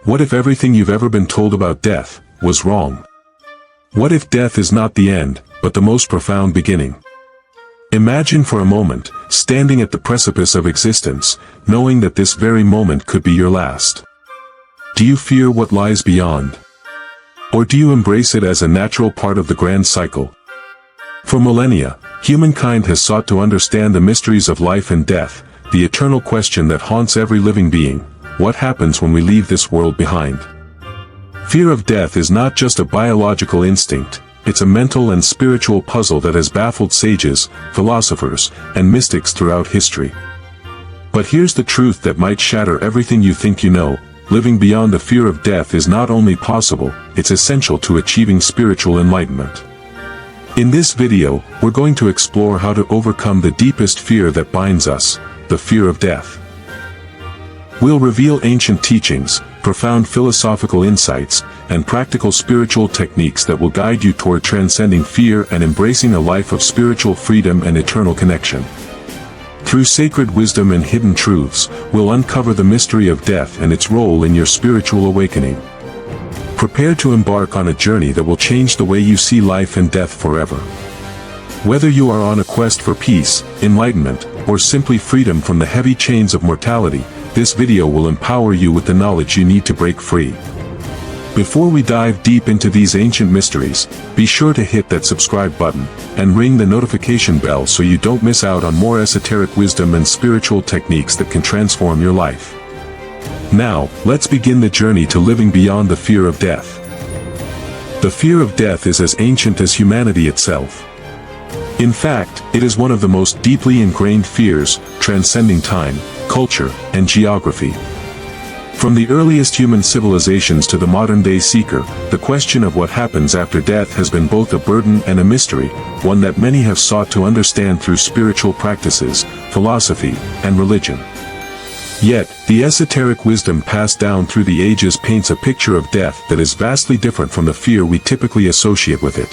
What if everything you've ever been told about death was wrong? What if death is not the end, but the most profound beginning? Imagine for a moment, standing at the precipice of existence, knowing that this very moment could be your last. Do you fear what lies beyond? Or do you embrace it as a natural part of the grand cycle? For millennia, humankind has sought to understand the mysteries of life and death, the eternal question that haunts every living being: what happens when we leave this world behind? Fear of death is not just a biological instinct, it's a mental and spiritual puzzle that has baffled sages, philosophers, and mystics throughout history. But here's the truth that might shatter everything you think you know: living beyond the fear of death is not only possible, it's essential to achieving spiritual enlightenment. In this video, we're going to explore how to overcome the deepest fear that binds us, the fear of death. We'll reveal ancient teachings, profound philosophical insights, and practical spiritual techniques that will guide you toward transcending fear and embracing a life of spiritual freedom and eternal connection. Through sacred wisdom and hidden truths, we'll uncover the mystery of death and its role in your spiritual awakening. Prepare to embark on a journey that will change the way you see life and death forever. Whether you are on a quest for peace, enlightenment, or simply freedom from the heavy chains of mortality, this video will empower you with the knowledge you need to break free. Before we dive deep into these ancient mysteries, be sure to hit that subscribe button and ring the notification bell so you don't miss out on more esoteric wisdom and spiritual techniques that can transform your life. Now, let's begin the journey to living beyond the fear of death. The fear of death is as ancient as humanity itself. In fact, it is one of the most deeply ingrained fears, transcending time, culture, and geography. From the earliest human civilizations to the modern-day seeker, the question of what happens after death has been both a burden and a mystery, one that many have sought to understand through spiritual practices, philosophy, and religion. Yet, the esoteric wisdom passed down through the ages paints a picture of death that is vastly different from the fear we typically associate with it.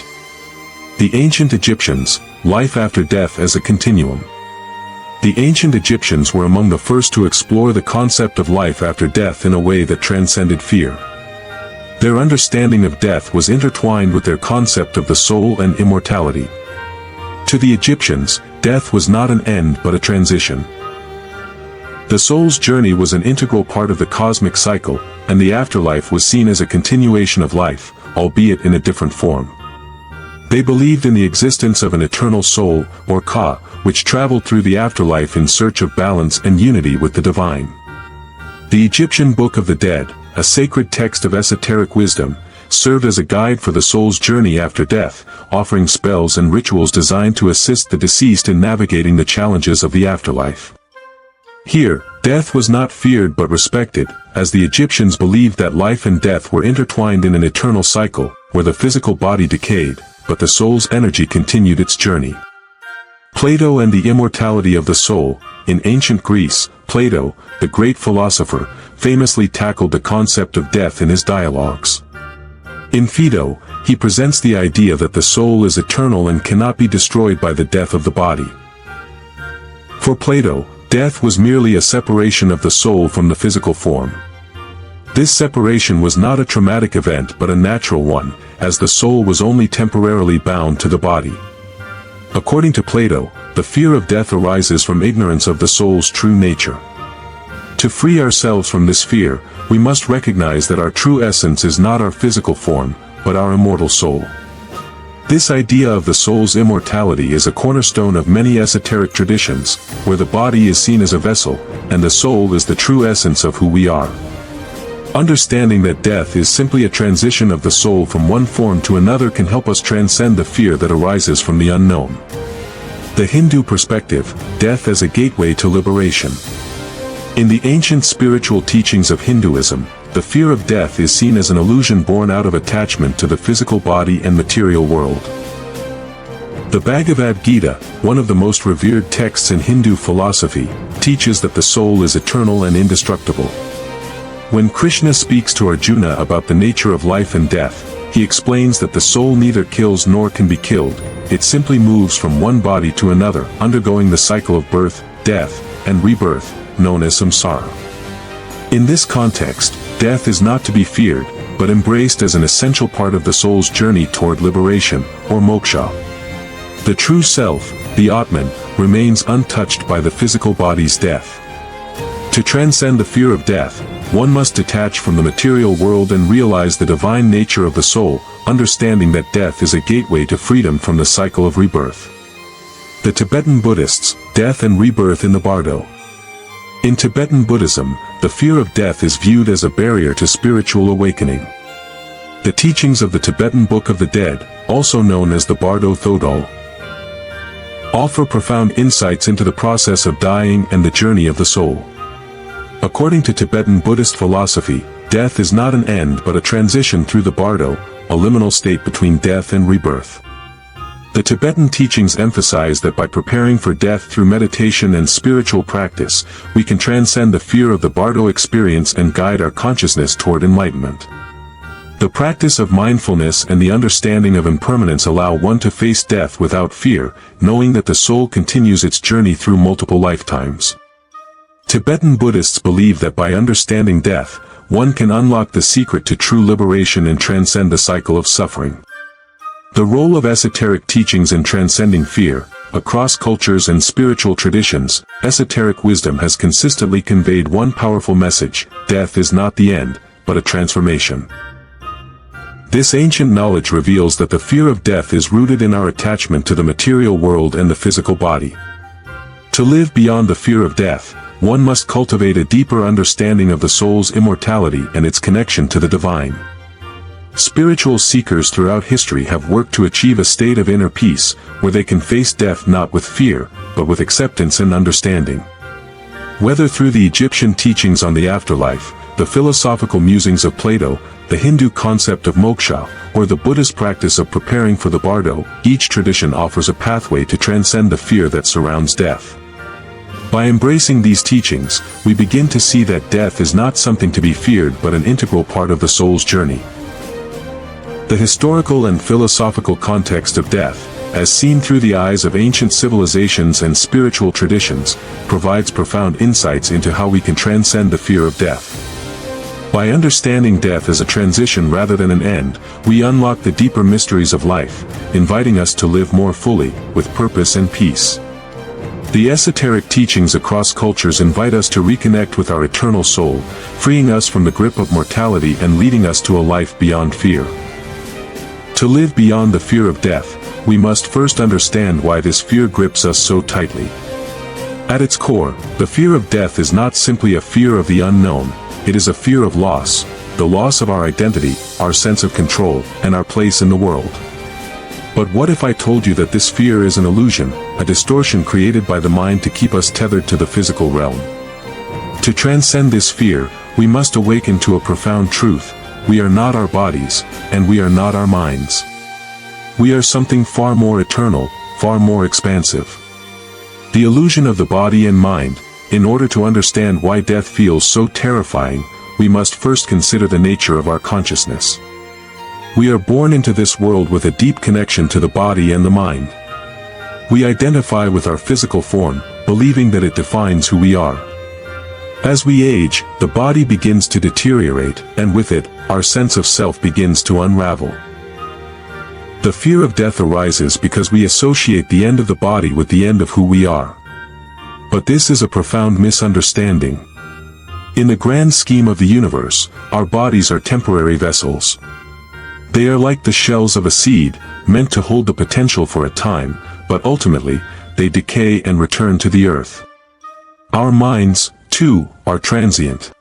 The ancient Egyptians, life after death as a continuum. The ancient Egyptians were among the first to explore the concept of life after death in a way that transcended fear. Their understanding of death was intertwined with their concept of the soul and immortality. To the Egyptians, death was not an end but a transition. The soul's journey was an integral part of the cosmic cycle, and the afterlife was seen as a continuation of life, albeit in a different form. They believed in the existence of an eternal soul, or Ka, which traveled through the afterlife in search of balance and unity with the divine. The Egyptian Book of the Dead, a sacred text of esoteric wisdom, served as a guide for the soul's journey after death, offering spells and rituals designed to assist the deceased in navigating the challenges of the afterlife. Here, death was not feared but respected, as the Egyptians believed that life and death were intertwined in an eternal cycle, where the physical body decayed, but the soul's energy continued its journey. Plato and the immortality of the soul. In ancient Greece, Plato, the great philosopher, famously tackled the concept of death in his dialogues. In Phaedo, he presents the idea that the soul is eternal and cannot be destroyed by the death of the body. For Plato, death was merely a separation of the soul from the physical form. This separation was not a traumatic event but a natural one, as the soul was only temporarily bound to the body. According to Plato, the fear of death arises from ignorance of the soul's true nature. To free ourselves from this fear, we must recognize that our true essence is not our physical form, but our immortal soul. This idea of the soul's immortality is a cornerstone of many esoteric traditions, where the body is seen as a vessel, and the soul is the true essence of who we are. Understanding that death is simply a transition of the soul from one form to another can help us transcend the fear that arises from the unknown. The Hindu perspective, death as a gateway to liberation. In the ancient spiritual teachings of Hinduism, the fear of death is seen as an illusion born out of attachment to the physical body and material world. The Bhagavad Gita, one of the most revered texts in Hindu philosophy, teaches that the soul is eternal and indestructible. When Krishna speaks to Arjuna about the nature of life and death, he explains that the soul neither kills nor can be killed, it simply moves from one body to another, undergoing the cycle of birth, death, and rebirth, known as samsara. In this context, death is not to be feared, but embraced as an essential part of the soul's journey toward liberation, or moksha. The true self, the Atman, remains untouched by the physical body's death. To transcend the fear of death, one must detach from the material world and realize the divine nature of the soul, understanding that death is a gateway to freedom from the cycle of rebirth. The Tibetan Buddhists, death and rebirth in the Bardo. In Tibetan Buddhism, the fear of death is viewed as a barrier to spiritual awakening. The teachings of the Tibetan Book of the Dead, also known as the Bardo Thodol, offer profound insights into the process of dying and the journey of the soul. According to Tibetan Buddhist philosophy, death is not an end but a transition through the Bardo, a liminal state between death and rebirth. The Tibetan teachings emphasize that by preparing for death through meditation and spiritual practice, we can transcend the fear of the Bardo experience and guide our consciousness toward enlightenment. The practice of mindfulness and the understanding of impermanence allow one to face death without fear, knowing that the soul continues its journey through multiple lifetimes. Tibetan Buddhists believe that by understanding death, one can unlock the secret to true liberation and transcend the cycle of suffering. The role of esoteric teachings in transcending fear. Across cultures and spiritual traditions, esoteric wisdom has consistently conveyed one powerful message: death is not the end, but a transformation. This ancient knowledge reveals that the fear of death is rooted in our attachment to the material world and the physical body. To live beyond the fear of death, one must cultivate a deeper understanding of the soul's immortality and its connection to the divine. Spiritual seekers throughout history have worked to achieve a state of inner peace, where they can face death not with fear, but with acceptance and understanding. Whether through the Egyptian teachings on the afterlife, the philosophical musings of Plato, the Hindu concept of moksha, or the Buddhist practice of preparing for the Bardo, each tradition offers a pathway to transcend the fear that surrounds death. By embracing these teachings, we begin to see that death is not something to be feared but an integral part of the soul's journey. The historical and philosophical context of death, as seen through the eyes of ancient civilizations and spiritual traditions, provides profound insights into how we can transcend the fear of death. By understanding death as a transition rather than an end, we unlock the deeper mysteries of life, inviting us to live more fully, with purpose and peace. The esoteric teachings across cultures invite us to reconnect with our eternal soul, freeing us from the grip of mortality and leading us to a life beyond fear. To live beyond the fear of death, we must first understand why this fear grips us so tightly. At its core, the fear of death is not simply a fear of the unknown, it is a fear of loss, the loss of our identity, our sense of control, and our place in the world. But what if I told you that this fear is an illusion, a distortion created by the mind to keep us tethered to the physical realm? To transcend this fear, we must awaken to a profound truth: we are not our bodies, and we are not our minds. We are something far more eternal, far more expansive. The illusion of the body and mind. In order to understand why death feels so terrifying, we must first consider the nature of our consciousness. We are born into this world with a deep connection to the body and the mind. We identify with our physical form, believing that it defines who we are. As we age, the body begins to deteriorate, and with it, our sense of self begins to unravel. The fear of death arises because we associate the end of the body with the end of who we are. But this is a profound misunderstanding. In the grand scheme of the universe, our bodies are temporary vessels. They are like the shells of a seed, meant to hold the potential for a time, but ultimately, they decay and return to the earth. Our minds, too, are transient.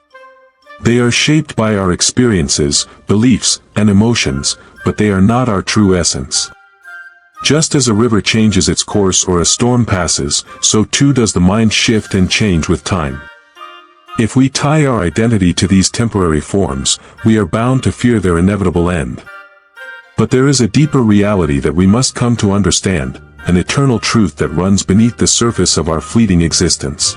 They are shaped by our experiences, beliefs, and emotions, but they are not our true essence. Just as a river changes its course or a storm passes, so too does the mind shift and change with time. If we tie our identity to these temporary forms, we are bound to fear their inevitable end. But there is a deeper reality that we must come to understand, an eternal truth that runs beneath the surface of our fleeting existence.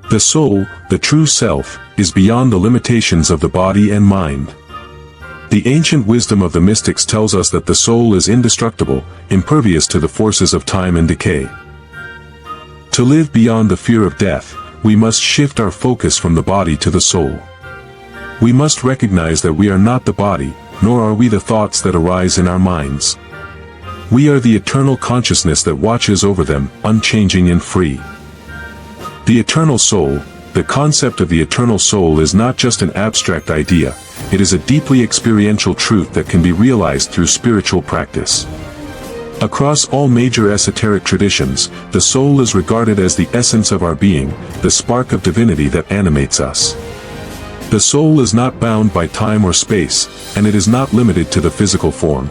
The soul, the true self, is beyond the limitations of the body and mind. The ancient wisdom of the mystics tells us that the soul is indestructible, impervious to the forces of time and decay. To live beyond the fear of death, we must shift our focus from the body to the soul. We must recognize that we are not the body, nor are we the thoughts that arise in our minds. We are the eternal consciousness that watches over them, unchanging and free. The eternal soul. The concept of the eternal soul is not just an abstract idea, it is a deeply experiential truth that can be realized through spiritual practice. Across all major esoteric traditions, the soul is regarded as the essence of our being, the spark of divinity that animates us. The soul is not bound by time or space, and it is not limited to the physical form.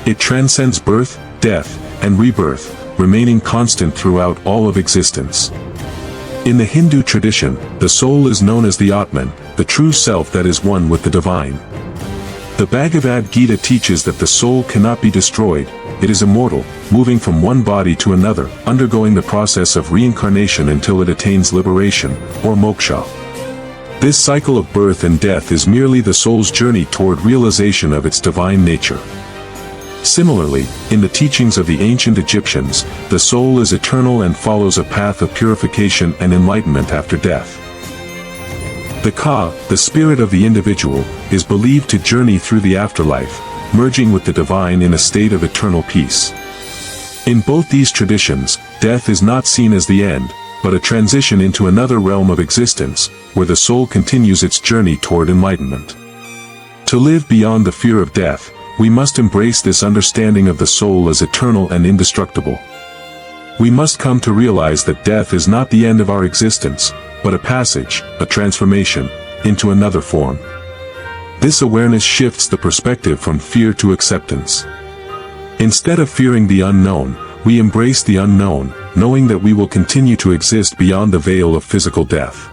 It transcends birth, death, and rebirth, remaining constant throughout all of existence. In the Hindu tradition, the soul is known as the Atman, the true self that is one with the divine. The Bhagavad Gita teaches that the soul cannot be destroyed, it is immortal, moving from one body to another, undergoing the process of reincarnation until it attains liberation, or moksha. This cycle of birth and death is merely the soul's journey toward realization of its divine nature. Similarly, in the teachings of the ancient Egyptians, the soul is eternal and follows a path of purification and enlightenment after death. The Ka, the spirit of the individual, is believed to journey through the afterlife, merging with the divine in a state of eternal peace. In both these traditions, death is not seen as the end, but a transition into another realm of existence, where the soul continues its journey toward enlightenment. To live beyond the fear of death, we must embrace this understanding of the soul as eternal and indestructible. We must come to realize that death is not the end of our existence, but a passage, a transformation, into another form. This awareness shifts the perspective from fear to acceptance. Instead of fearing the unknown, we embrace the unknown, knowing that we will continue to exist beyond the veil of physical death.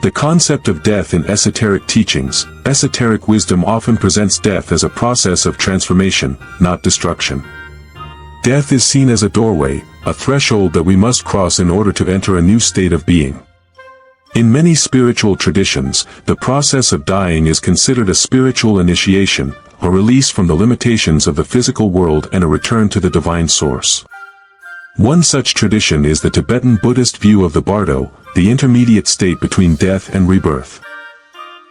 The concept of death in esoteric teachings, esoteric wisdom often presents death as a process of transformation, not destruction. Death is seen as a doorway, a threshold that we must cross in order to enter a new state of being. In many spiritual traditions, the process of dying is considered a spiritual initiation, a release from the limitations of the physical world and a return to the divine source. One such tradition is the Tibetan Buddhist view of the Bardo, the intermediate state between death and rebirth.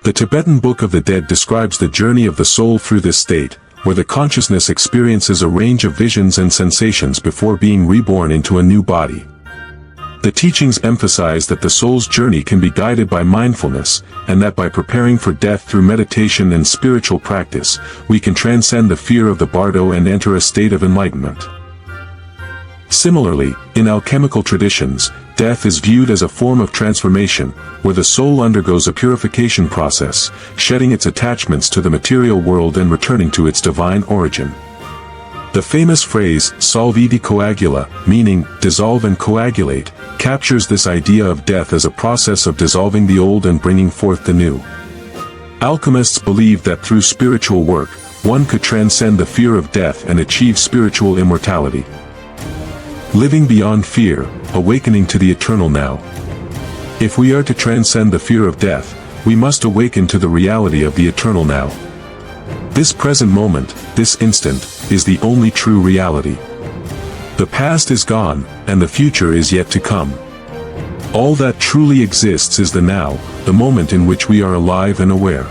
The Tibetan Book of the Dead describes the journey of the soul through this state, where the consciousness experiences a range of visions and sensations before being reborn into a new body. The teachings emphasize that the soul's journey can be guided by mindfulness, and that by preparing for death through meditation and spiritual practice, we can transcend the fear of the Bardo and enter a state of enlightenment. Similarly, in alchemical traditions, death is viewed as a form of transformation, where the soul undergoes a purification process, shedding its attachments to the material world and returning to its divine origin. The famous phrase, solviti coagula, meaning, dissolve and coagulate, captures this idea of death as a process of dissolving the old and bringing forth the new. Alchemists believed that through spiritual work, one could transcend the fear of death and achieve spiritual immortality. Living beyond fear, awakening to the eternal now. If we are to transcend the fear of death, we must awaken to the reality of the eternal now. This present moment, this instant, is the only true reality. The past is gone, and the future is yet to come. All that truly exists is the now, the moment in which we are alive and aware.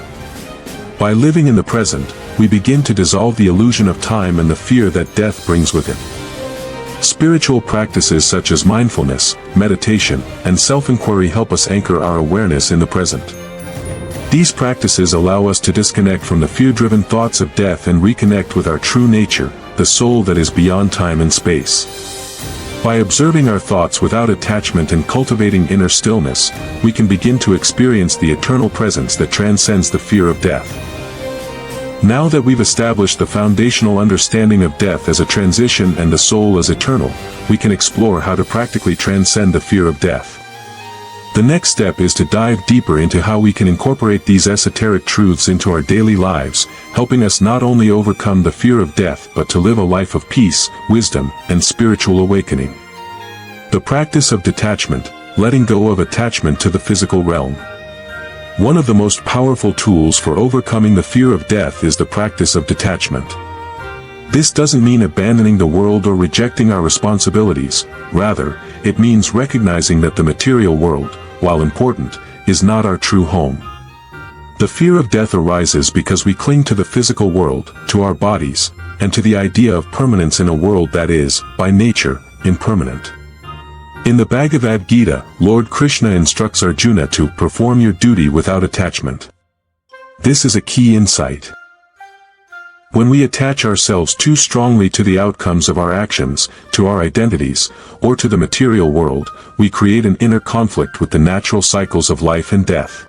By living in the present, we begin to dissolve the illusion of time and the fear that death brings with it. Spiritual practices such as mindfulness, meditation, and self-inquiry help us anchor our awareness in the present. These practices allow us to disconnect from the fear-driven thoughts of death and reconnect with our true nature, the soul that is beyond time and space. By observing our thoughts without attachment and cultivating inner stillness, we can begin to experience the eternal presence that transcends the fear of death. Now that we've established the foundational understanding of death as a transition and the soul as eternal, we can explore how to practically transcend the fear of death. The next step is to dive deeper into how we can incorporate these esoteric truths into our daily lives, helping us not only overcome the fear of death but to live a life of peace, wisdom, and spiritual awakening. The practice of detachment, letting go of attachment to the physical realm. One of the most powerful tools for overcoming the fear of death is the practice of detachment. This doesn't mean abandoning the world or rejecting our responsibilities, rather, it means recognizing that the material world, while important, is not our true home. The fear of death arises because we cling to the physical world, to our bodies, and to the idea of permanence in a world that is, by nature, impermanent. In the Bhagavad Gita, Lord Krishna instructs Arjuna to perform your duty without attachment. This is a key insight. When we attach ourselves too strongly to the outcomes of our actions, to our identities, or to the material world, we create an inner conflict with the natural cycles of life and death.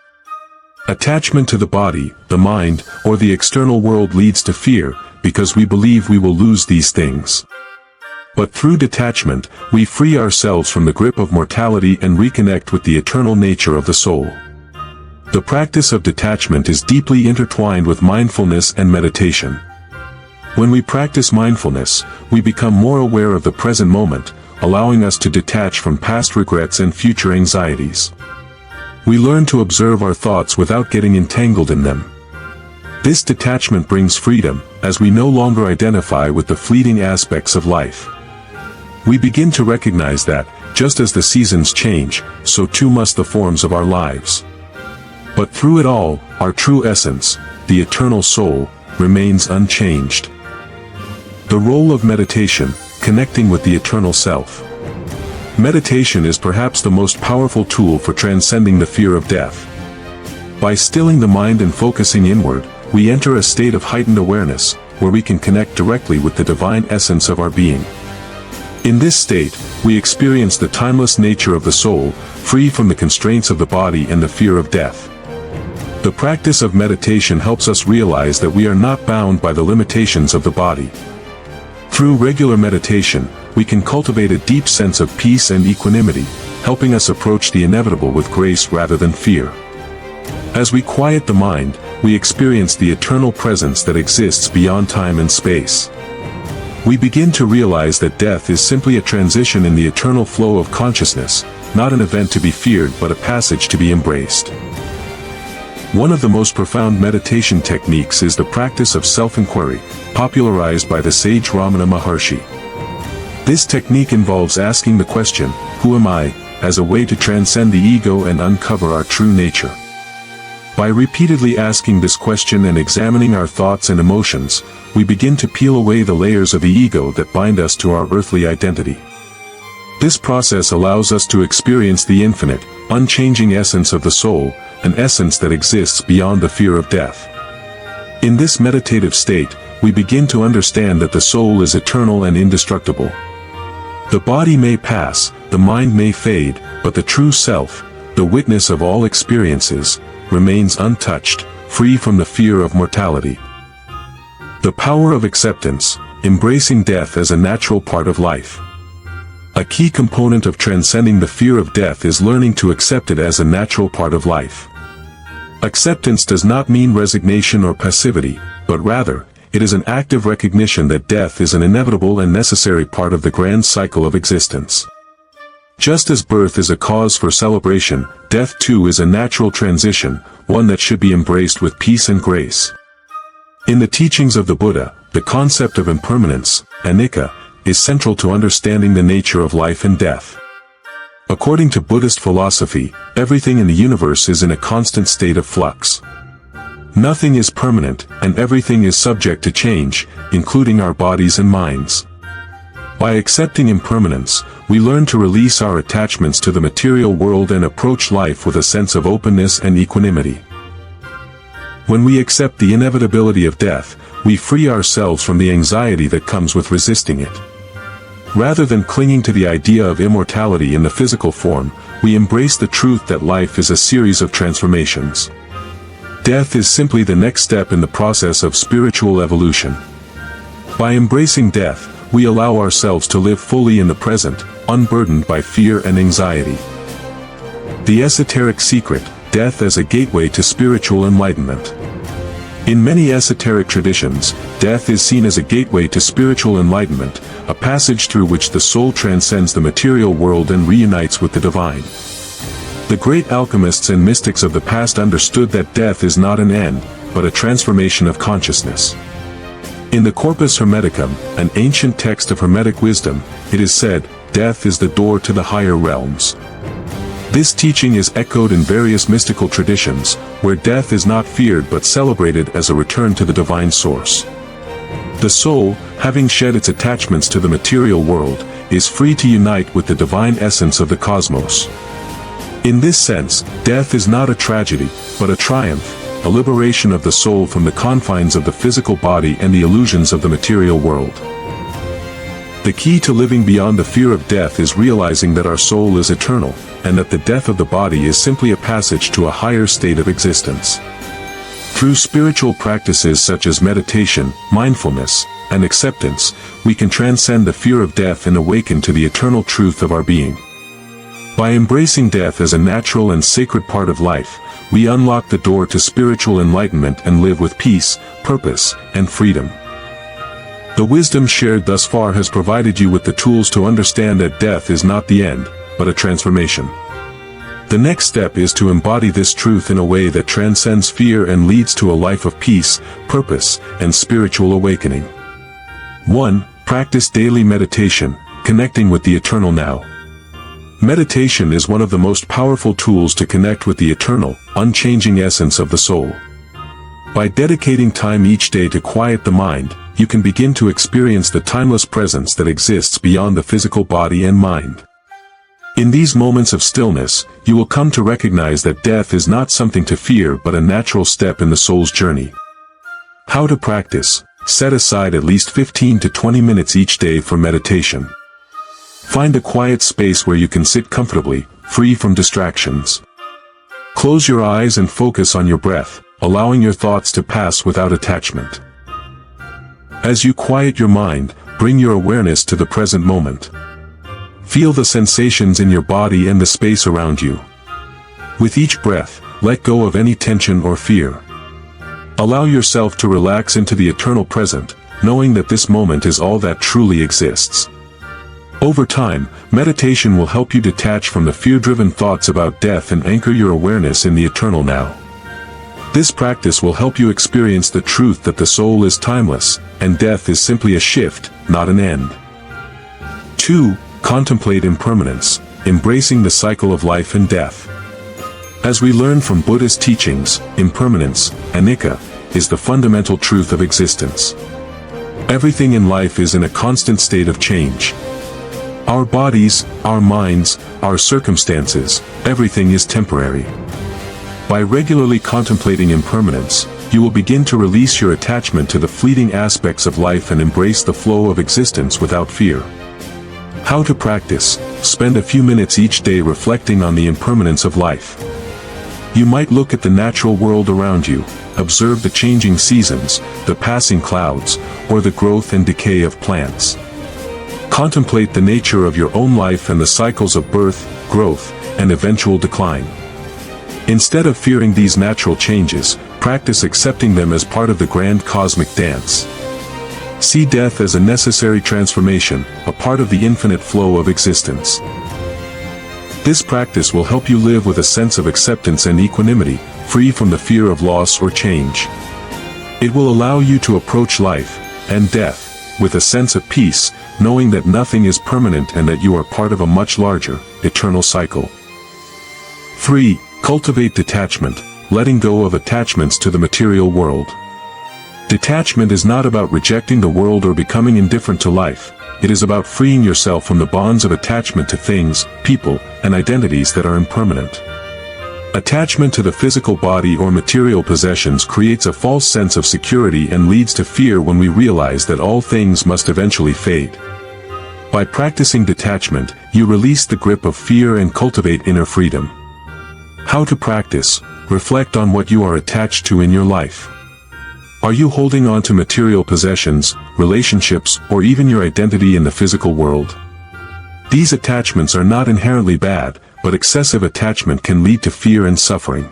Attachment to the body, the mind, or the external world leads to fear, because we believe we will lose these things. But through detachment, we free ourselves from the grip of mortality and reconnect with the eternal nature of the soul. The practice of detachment is deeply intertwined with mindfulness and meditation. When we practice mindfulness, we become more aware of the present moment, allowing us to detach from past regrets and future anxieties. We learn to observe our thoughts without getting entangled in them. This detachment brings freedom, as we no longer identify with the fleeting aspects of life. We begin to recognize that, just as the seasons change, so too must the forms of our lives. But through it all, our true essence, the eternal soul, remains unchanged. The role of meditation, connecting with the eternal self. Meditation is perhaps the most powerful tool for transcending the fear of death. By stilling the mind and focusing inward, we enter a state of heightened awareness, where we can connect directly with the divine essence of our being. In this state, we experience the timeless nature of the soul, free from the constraints of the body and the fear of death. The practice of meditation helps us realize that we are not bound by the limitations of the body. Through regular meditation, we can cultivate a deep sense of peace and equanimity, helping us approach the inevitable with grace rather than fear. As we quiet the mind, we experience the eternal presence that exists beyond time and space. We begin to realize that death is simply a transition in the eternal flow of consciousness, not an event to be feared but a passage to be embraced. One of the most profound meditation techniques is the practice of self-inquiry, popularized by the sage Ramana Maharshi. This technique involves asking the question, "Who am I?" as a way to transcend the ego and uncover our true nature. By repeatedly asking this question and examining our thoughts and emotions, we begin to peel away the layers of the ego that bind us to our earthly identity. This process allows us to experience the infinite, unchanging essence of the soul, an essence that exists beyond the fear of death. In this meditative state, we begin to understand that the soul is eternal and indestructible. The body may pass, the mind may fade, but the true self, the witness of all experiences, remains untouched, free from the fear of mortality. The power of acceptance, embracing death as a natural part of life. A key component of transcending the fear of death is learning to accept it as a natural part of life. Acceptance does not mean resignation or passivity, but rather, it is an active recognition that death is an inevitable and necessary part of the grand cycle of existence. Just as birth is a cause for celebration, death too is a natural transition, one that should be embraced with peace and grace. In the teachings of the Buddha, the concept of impermanence, anicca, is central to understanding the nature of life and death. According to Buddhist philosophy, everything in the universe is in a constant state of flux. Nothing is permanent, and everything is subject to change, including our bodies and minds. By accepting impermanence, we learn to release our attachments to the material world and approach life with a sense of openness and equanimity. When we accept the inevitability of death, we free ourselves from the anxiety that comes with resisting it. Rather than clinging to the idea of immortality in the physical form, we embrace the truth that life is a series of transformations. Death is simply the next step in the process of spiritual evolution. By embracing death, we allow ourselves to live fully in the present, unburdened by fear and anxiety. The esoteric secret, death as a gateway to spiritual enlightenment. In many esoteric traditions, death is seen as a gateway to spiritual enlightenment, a passage through which the soul transcends the material world and reunites with the divine. The great alchemists and mystics of the past understood that death is not an end, but a transformation of consciousness. In the Corpus Hermeticum, an ancient text of Hermetic wisdom, it is said, "Death is the door to the higher realms." This teaching is echoed in various mystical traditions, where death is not feared but celebrated as a return to the divine source. The soul, having shed its attachments to the material world, is free to unite with the divine essence of the cosmos. In this sense, death is not a tragedy, but a triumph, a liberation of the soul from the confines of the physical body and the illusions of the material world. The key to living beyond the fear of death is realizing that our soul is eternal, and that the death of the body is simply a passage to a higher state of existence. Through spiritual practices such as meditation, mindfulness, and acceptance, we can transcend the fear of death and awaken to the eternal truth of our being. By embracing death as a natural and sacred part of life, we unlock the door to spiritual enlightenment and live with peace, purpose, and freedom. The wisdom shared thus far has provided you with the tools to understand that death is not the end, but a transformation. The next step is to embody this truth in a way that transcends fear and leads to a life of peace, purpose, and spiritual awakening. 1. Practice daily meditation, connecting with the eternal now. Meditation is one of the most powerful tools to connect with the eternal, unchanging essence of the soul. By dedicating time each day to quiet the mind, you can begin to experience the timeless presence that exists beyond the physical body and mind. In these moments of stillness, you will come to recognize that death is not something to fear but a natural step in the soul's journey. How to practice: set aside at least 15 to 20 minutes each day for meditation. Find a quiet space where you can sit comfortably, free from distractions. Close your eyes and focus on your breath, allowing your thoughts to pass without attachment. As you quiet your mind, bring your awareness to the present moment. Feel the sensations in your body and the space around you. With each breath, let go of any tension or fear. Allow yourself to relax into the eternal present, knowing that this moment is all that truly exists. Over time, meditation will help you detach from the fear-driven thoughts about death and anchor your awareness in the eternal now. This practice will help you experience the truth that the soul is timeless, and death is simply a shift, not an end. 2. Contemplate impermanence, embracing the cycle of life and death. As we learn from Buddhist teachings, impermanence, anicca, is the fundamental truth of existence. Everything in life is in a constant state of change. Our bodies, our minds, our circumstances, everything is temporary. By regularly contemplating impermanence, you will begin to release your attachment to the fleeting aspects of life and embrace the flow of existence without fear. How to practice: spend a few minutes each day reflecting on the impermanence of life. You might look at the natural world around you, observe the changing seasons, the passing clouds, or the growth and decay of plants. Contemplate the nature of your own life and the cycles of birth, growth, and eventual decline. Instead of fearing these natural changes, practice accepting them as part of the grand cosmic dance. See death as a necessary transformation, a part of the infinite flow of existence. This practice will help you live with a sense of acceptance and equanimity, free from the fear of loss or change. It will allow you to approach life and death with a sense of peace, knowing that nothing is permanent and that you are part of a much larger, eternal cycle. 3. Cultivate detachment, letting go of attachments to the material world. Detachment is not about rejecting the world or becoming indifferent to life. It is about freeing yourself from the bonds of attachment to things, people, and identities that are impermanent. Attachment to the physical body or material possessions creates a false sense of security and leads to fear when we realize that all things must eventually fade. By practicing detachment, you release the grip of fear and cultivate inner freedom. How to practice: reflect on what you are attached to in your life. Are you holding on to material possessions, relationships, or even your identity in the physical world? These attachments are not inherently bad, but excessive attachment can lead to fear and suffering.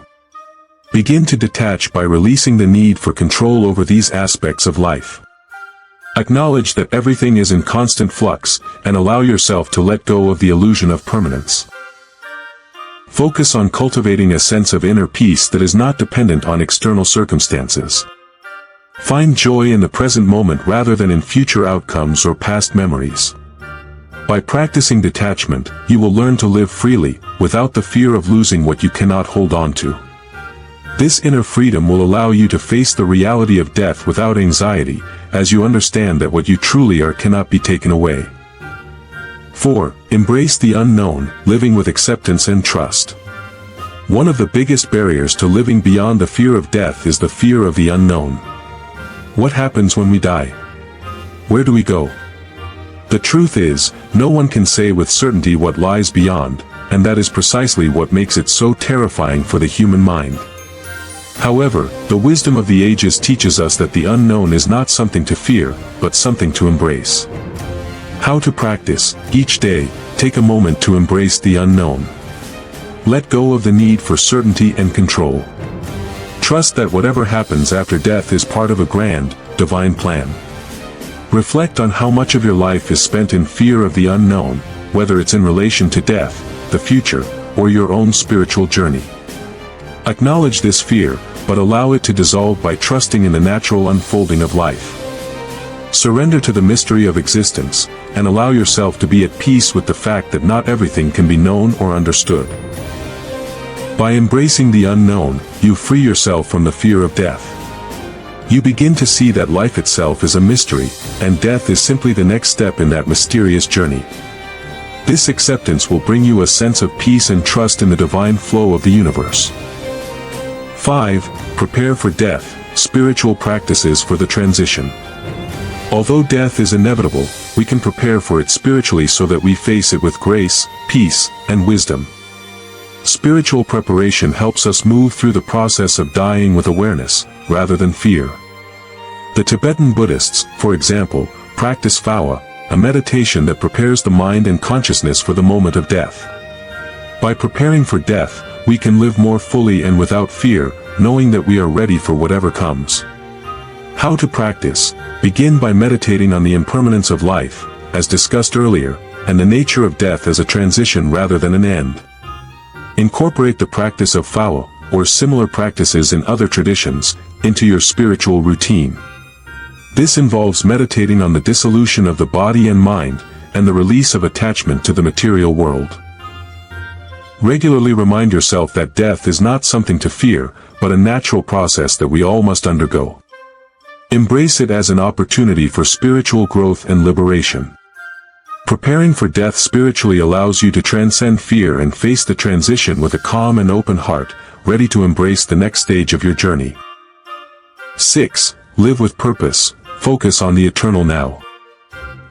Begin to detach by releasing the need for control over these aspects of life. Acknowledge that everything is in constant flux, and allow yourself to let go of the illusion of permanence. Focus on cultivating a sense of inner peace that is not dependent on external circumstances. Find joy in the present moment rather than in future outcomes or past memories. By practicing detachment, you will learn to live freely, without the fear of losing what you cannot hold on to. This inner freedom will allow you to face the reality of death without anxiety, as you understand that what you truly are cannot be taken away. 4. Embrace the unknown, living with acceptance and trust. One of the biggest barriers to living beyond the fear of death is the fear of the unknown. What happens when we die? Where do we go? The truth is, no one can say with certainty what lies beyond, and that is precisely what makes it so terrifying for the human mind. However, the wisdom of the ages teaches us that the unknown is not something to fear, but something to embrace. How to practice? Each day, take a moment to embrace the unknown. Let go of the need for certainty and control. Trust that whatever happens after death is part of a grand, divine plan. Reflect on how much of your life is spent in fear of the unknown, whether it's in relation to death, the future, or your own spiritual journey. Acknowledge this fear, but allow it to dissolve by trusting in the natural unfolding of life. Surrender to the mystery of existence, and allow yourself to be at peace with the fact that not everything can be known or understood. By embracing the unknown, you free yourself from the fear of death. You begin to see that life itself is a mystery, and death is simply the next step in that mysterious journey. This acceptance will bring you a sense of peace and trust in the divine flow of the universe. 5. Prepare for death, spiritual practices for the transition. Although death is inevitable, we can prepare for it spiritually so that we face it with grace, peace, and wisdom. Spiritual preparation helps us move through the process of dying with awareness, rather than fear. The Tibetan Buddhists, for example, practice Phawa, a meditation that prepares the mind and consciousness for the moment of death. By preparing for death, we can live more fully and without fear, knowing that we are ready for whatever comes. How to practice? Begin by meditating on the impermanence of life, as discussed earlier, and the nature of death as a transition rather than an end. Incorporate the practice of Phawa, or similar practices in other traditions, into your spiritual routine. This involves meditating on the dissolution of the body and mind, and the release of attachment to the material world. Regularly remind yourself that death is not something to fear, but a natural process that we all must undergo. Embrace it as an opportunity for spiritual growth and liberation. Preparing for death spiritually allows you to transcend fear and face the transition with a calm and open heart, ready to embrace the next stage of your journey. 6. Live with purpose. Focus on the eternal now.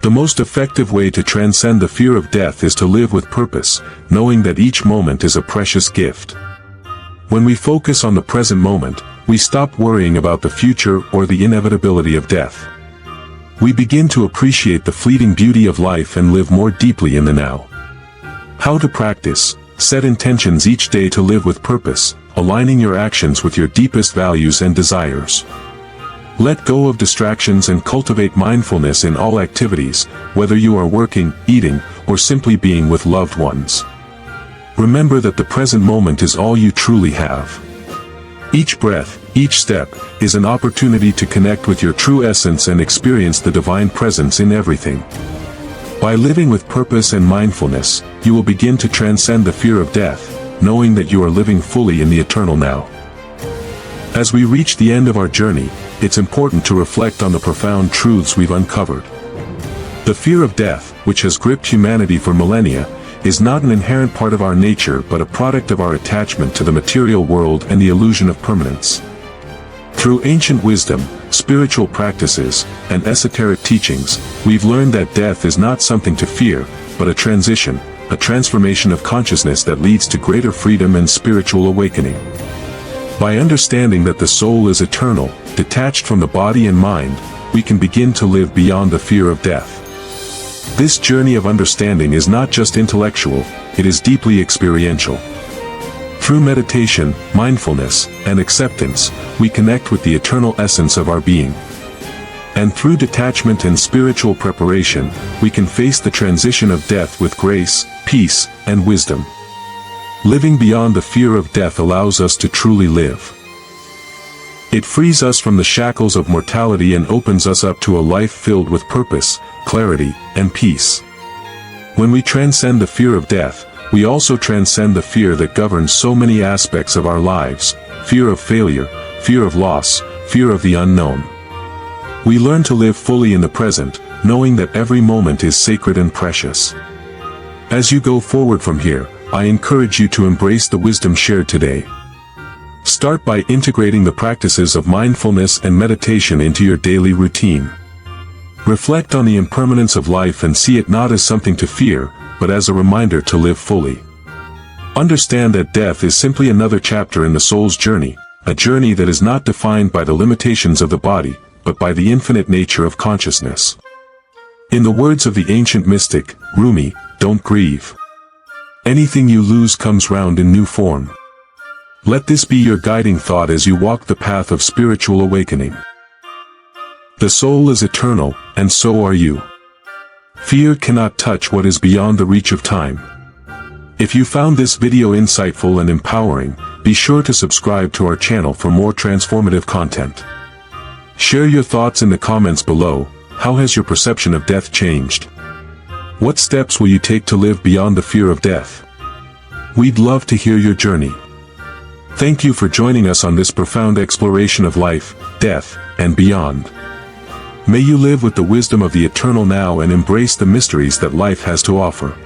The most effective way to transcend the fear of death is to live with purpose, knowing that each moment is a precious gift. When we focus on the present moment, we stop worrying about the future or the inevitability of death. We begin to appreciate the fleeting beauty of life and live more deeply in the now. How to practice? Set intentions each day to live with purpose, aligning your actions with your deepest values and desires. Let go of distractions and cultivate mindfulness in all activities, whether you are working, eating, or simply being with loved ones. Remember that the present moment is all you truly have. Each breath, each step, is an opportunity to connect with your true essence and experience the divine presence in everything. By living with purpose and mindfulness, you will begin to transcend the fear of death, knowing that you are living fully in the eternal now. As we reach the end of our journey, it's important to reflect on the profound truths we've uncovered. The fear of death, which has gripped humanity for millennia, is not an inherent part of our nature but a product of our attachment to the material world and the illusion of permanence. Through ancient wisdom, spiritual practices, and esoteric teachings, we've learned that death is not something to fear, but a transition, a transformation of consciousness that leads to greater freedom and spiritual awakening. By understanding that the soul is eternal, detached from the body and mind, we can begin to live beyond the fear of death. This journey of understanding is not just intellectual, it is deeply experiential. Through meditation, mindfulness, and acceptance, we connect with the eternal essence of our being. And through detachment and spiritual preparation, we can face the transition of death with grace, peace, and wisdom. Living beyond the fear of death allows us to truly live. It frees us from the shackles of mortality and opens us up to a life filled with purpose, clarity, and peace. When we transcend the fear of death, we also transcend the fear that governs so many aspects of our lives: fear of failure, fear of loss, fear of the unknown. We learn to live fully in the present, knowing that every moment is sacred and precious. As you go forward from here, I encourage you to embrace the wisdom shared today. Start by integrating the practices of mindfulness and meditation into your daily routine. Reflect on the impermanence of life and see it not as something to fear, but as a reminder to live fully. Understand that death is simply another chapter in the soul's journey, a journey that is not defined by the limitations of the body, but by the infinite nature of consciousness. In the words of the ancient mystic, Rumi, don't grieve. Anything you lose comes round in new form. Let this be your guiding thought as you walk the path of spiritual awakening. The soul is eternal, and so are you. Fear cannot touch what is beyond the reach of time. If you found this video insightful and empowering, be sure to subscribe to our channel for more transformative content. Share your thoughts in the comments below. How has your perception of death changed? What steps will you take to live beyond the fear of death? We'd love to hear your journey. Thank you for joining us on this profound exploration of life, death, and beyond. May you live with the wisdom of the eternal now and embrace the mysteries that life has to offer.